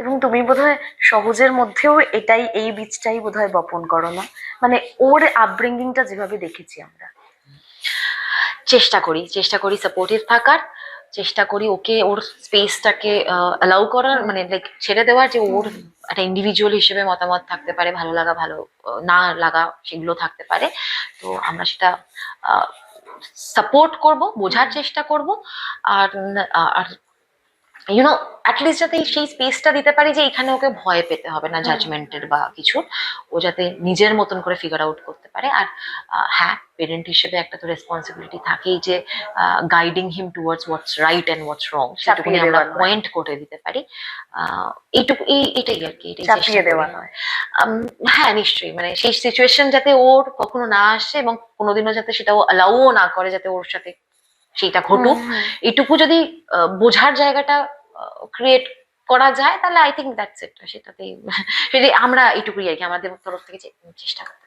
এবং তুমি বোধহয় সহজের মধ্যেও এই বীজটাই বোধহয় বপন করো না, মানে ওর আপব্রিঙ্গিংটা যেভাবে দেখেছি আমরা। চেষ্টা করি সাপোর্টিভ থাকার, চেষ্টা করি ওকে ওর স্পেসটাকে অ্যালাউ করার, মানে লাইক ছেড়ে দেওয়ার, যে ওর একটা ইন্ডিভিজুয়াল হিসেবে মতামত থাকতে পারে, ভালো লাগা ভালো না লাগা সেগুলো থাকতে পারে। তো আমরা সেটা সাপোর্ট করব, বোঝার চেষ্টা করব। আর আর অ্যাটলিস্ট যাতে সেই স্পেসটা দিতে পারি যে এখানে ওকে ভয় পেতে হবে না জাজমেন্টের বা কিছু, ও যাতে নিজের মতন করে ফিগার আউট করতে পারে। আর হ্যাঁ, পেরেন্ট হিসেবে একটা তো রেসপন্সিবিলিটি থাকেই যে guiding him towards what's right and what's wrong, সেটুকুনি আমরা পয়েন্ট করে দিতে পারি। এইটুকু এটাই আর কি, এটাই চেষ্টা করি। হ্যাঁ নিশ্চয়ই, মানে সেই সিচুয়েশন যাতে ওর কখনো না আসে, এবং কোনোদিনও যাতে সেটা ও অ্যালাউও না করে যাতে ওর সাথে সেটা ঘটুক, এইটুকু যদি বোঝার জায়গাটা ক্রিয়েট করা যায়, তাহলে আই থিঙ্ক দ্যাটস ইট। সেটাতেই আমরা এইটুকুই আর কি আমাদের তরফ থেকে চেষ্টা করি।